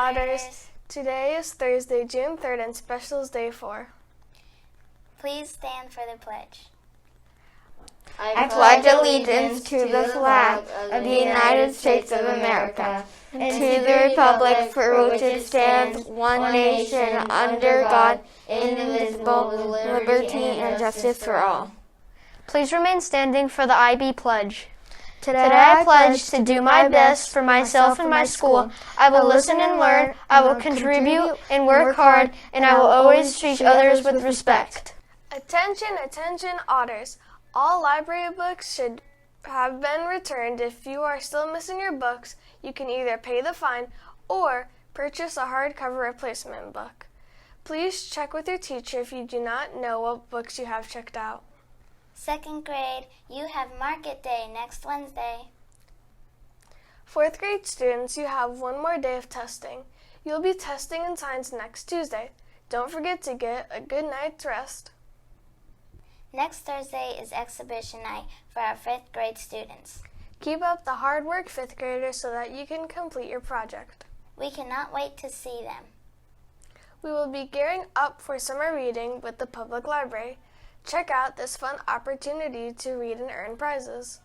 Otters. Today is Thursday, June 3rd, and Specials Day 4. Please stand for the pledge. I pledge allegiance to the flag of the United States of America and to the republic for which it stands, one nation, under God, indivisible, with liberty and justice for all. Please remain standing for the IB pledge. Today I pledge to do my best for myself and my school. I will listen and learn, I will contribute and work hard, and I will always treat others with respect. Attention, attention, Otters. All library books should have been returned. If you are still missing your books, you can either pay the fine or purchase a hardcover replacement book. Please check with your teacher if you do not know what books you have checked out. Second grade, you have Market Day next Wednesday. Fourth grade students, you have one more day of testing. You'll be testing in science next Tuesday. Don't forget to get a good night's rest. Next Thursday is exhibition night for our 5th grade students. Keep up the hard work, 5th graders, so that you can complete your project. We cannot wait to see them. We will be gearing up for summer reading with the public library. Check out this fun opportunity to read and earn prizes.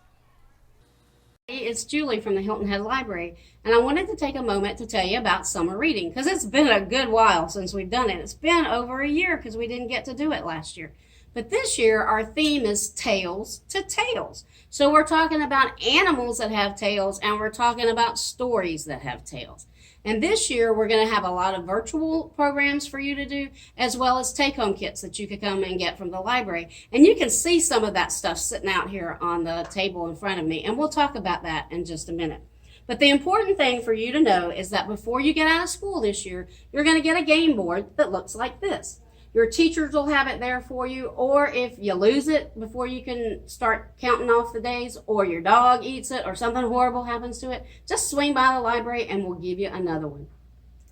It's Julie from the Hilton Head Library, and I wanted to take a moment to tell you about summer reading because it's been a good while since we've done it. It's been over a year because we didn't get to do it last year. But this year, our theme is Tails to Tales. So we're talking about animals that have tails, and we're talking about stories that have tails. And this year, we're going to have a lot of virtual programs for you to do, as well as take-home kits that you could come and get from the library. And you can see some of that stuff sitting out here on the table in front of me, and we'll talk about that in just a minute. But the important thing for you to know is that before you get out of school this year, you're going to get a game board that looks like this. Your teachers will have it there for you, or if you lose it before you can start counting off the days, or your dog eats it, or something horrible happens to it, just swing by the library and we'll give you another one.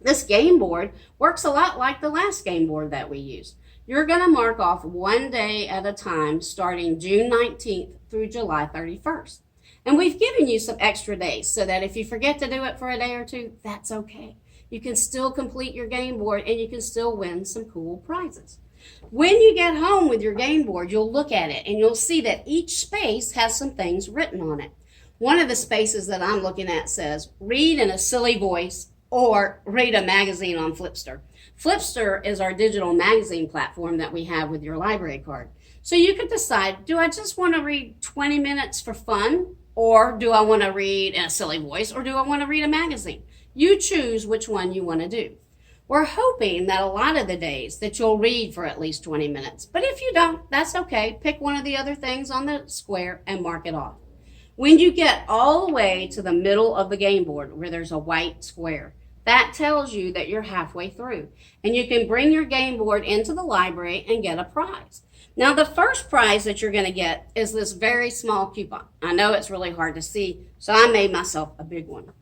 This game board works a lot like the last game board that we used. You're going to mark off one day at a time starting June 19th through July 31st. And we've given you some extra days so that if you forget to do it for a day or two, that's okay. You can still complete your game board and you can still win some cool prizes. When you get home with your game board, you'll look at it and you'll see that each space has some things written on it. One of the spaces that I'm looking at says, read in a silly voice or read a magazine on Flipster. Flipster is our digital magazine platform that we have with your library card. So you could decide, do I just want to read 20 minutes for fun? Or do I want to read in a silly voice? Or do I want to read a magazine? You choose which one you want to do. We're hoping that a lot of the days that you'll read for at least 20 minutes. But if you don't, that's okay. Pick one of the other things on the square and mark it off. When you get all the way to the middle of the game board where there's a white square, that tells you that you're halfway through. And you can bring your game board into the library and get a prize. Now, the first prize that you're going to get is this very small coupon. I know it's really hard to see, so I made myself a big one.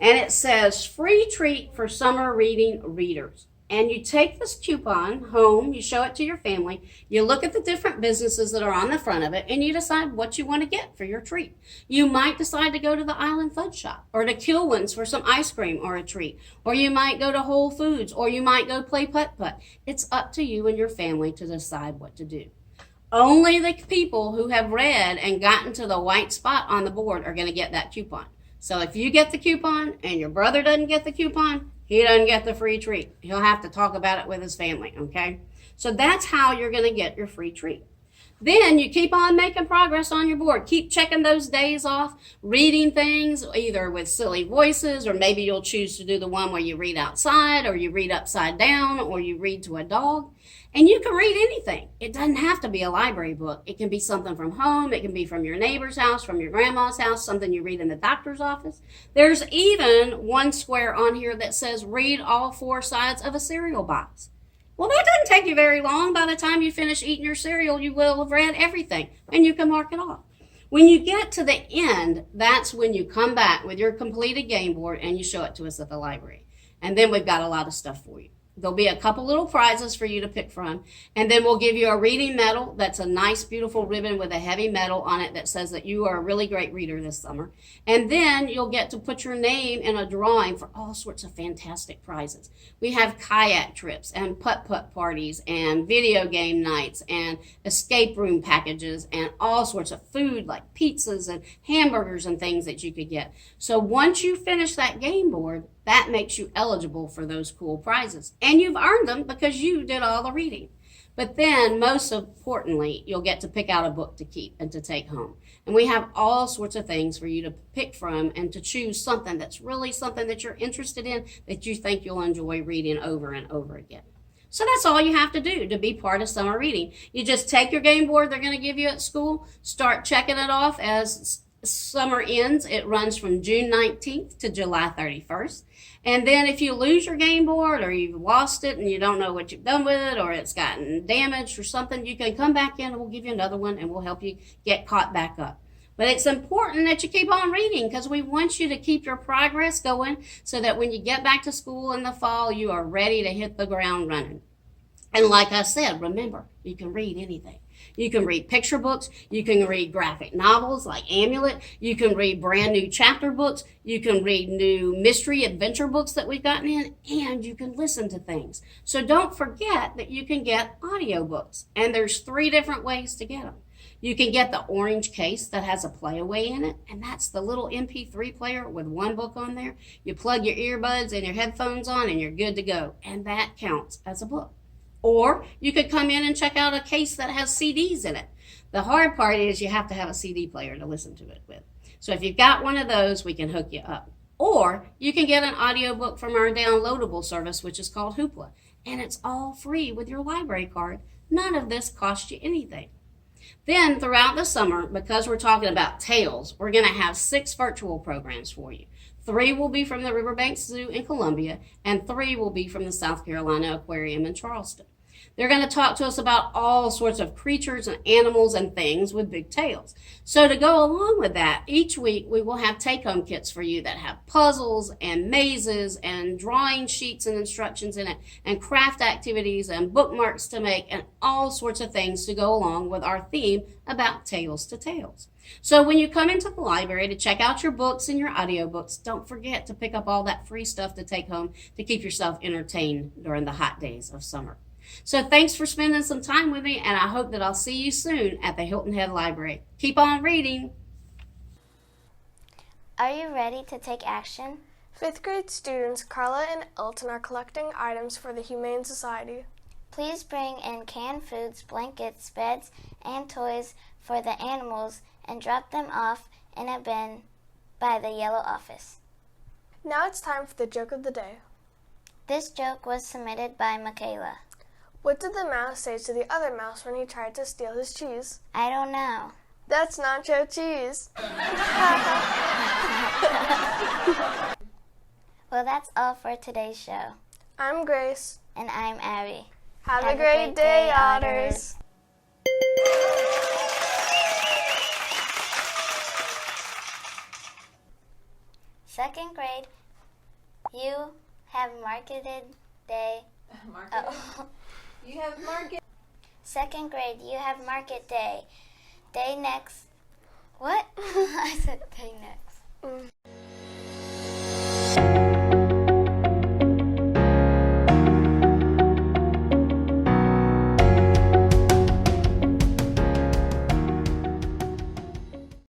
And it says, free treat for summer reading readers. And you take this coupon home, you show it to your family, you look at the different businesses that are on the front of it, and you decide what you want to get for your treat. You might decide to go to the Island Fudge Shop, or to Kilwins for some ice cream or a treat. Or you might go to Whole Foods, or you might go play putt-putt. It's up to you and your family to decide what to do. Only the people who have read and gotten to the white spot on the board are going to get that coupon. So if you get the coupon and your brother doesn't get the coupon, he doesn't get the free treat. He'll have to talk about it with his family, okay? So that's how you're going to get your free treat. Then you keep on making progress on your board. Keep checking those days off, reading things either with silly voices, or maybe you'll choose to do the one where you read outside, or you read upside down, or you read to a dog. And you can read anything. It doesn't have to be a library book. It can be something from home. It can be from your neighbor's house, from your grandma's house, something you read in the doctor's office. There's even one square on here that says read all 4 sides of a cereal box. Well, that doesn't take you very long. By the time you finish eating your cereal, you will have read everything, and you can mark it off. When you get to the end, that's when you come back with your completed game board and you show it to us at the library. And then we've got a lot of stuff for you. There'll be a couple little prizes for you to pick from, and then we'll give you a reading medal. That's a nice, beautiful ribbon with a heavy medal on it that says that you are a really great reader this summer. And then you'll get to put your name in a drawing for all sorts of fantastic prizes. We have kayak trips and putt-putt parties and video game nights and escape room packages and all sorts of food like pizzas and hamburgers and things that you could get. So once you finish that game board, that makes you eligible for those cool prizes. And you've earned them because you did all the reading. But then, most importantly, you'll get to pick out a book to keep and to take home. And we have all sorts of things for you to pick from and to choose something that's really something that you're interested in, that you think you'll enjoy reading over and over again. So that's all you have to do to be part of summer reading. You just take your game board they're going to give you at school, start checking it off as summer ends. It runs from June 19th to July 31st. And then if you lose your game board or you've lost it and you don't know what you've done with it or it's gotten damaged or something, you can come back in and we'll give you another one and we'll help you get caught back up. But it's important that you keep on reading because we want you to keep your progress going so that when you get back to school in the fall, you are ready to hit the ground running. And like I said, remember, you can read anything. You can read picture books. You can read graphic novels like Amulet. You can read brand new chapter books. You can read new mystery adventure books that we've gotten in, and you can listen to things. So don't forget that you can get audiobooks, and there's 3 different ways to get them. You can get the orange case that has a playaway in it, and that's the little MP3 player with 1 book on there. You plug your earbuds and your headphones on, and you're good to go, and that counts as a book. Or you could come in and check out a case that has CDs in it. The hard part is you have to have a CD player to listen to it with. So if you've got one of those, we can hook you up. Or you can get an audiobook from our downloadable service, which is called Hoopla. And it's all free with your library card. None of this costs you anything. Then throughout the summer, because we're talking about Tales, we're going to have 6 virtual programs for you. 3 will be from the Riverbanks Zoo in Columbia, and 3 will be from the South Carolina Aquarium in Charleston. They're going to talk to us about all sorts of creatures and animals and things with big tails. So to go along with that, each week we will have take-home kits for you that have puzzles and mazes and drawing sheets and instructions in it, and craft activities and bookmarks to make, and all sorts of things to go along with our theme about Tales to Tales. So when you come into the library to check out your books and your audiobooks, don't forget to pick up all that free stuff to take home to keep yourself entertained during the hot days of summer. So thanks for spending some time with me, and I hope that I'll see you soon at the Hilton Head Library. Keep on reading. Are you ready to take action? 5th grade students Carla and Elton are collecting items for the Humane Society. Please bring in canned foods, blankets, beds, and toys for the animals and drop them off in a bin by the yellow office. Now it's time for the joke of the day. This joke was submitted by Michaela. What did the mouse say to the other mouse when he tried to steal his cheese? I don't know. That's nacho cheese. Well, that's all for today's show. I'm Grace. And I'm Abby. Have a great day, Otters. Second grade, you have marketed day. You have market. Second grade, you have market day. Day next. What? I said day next.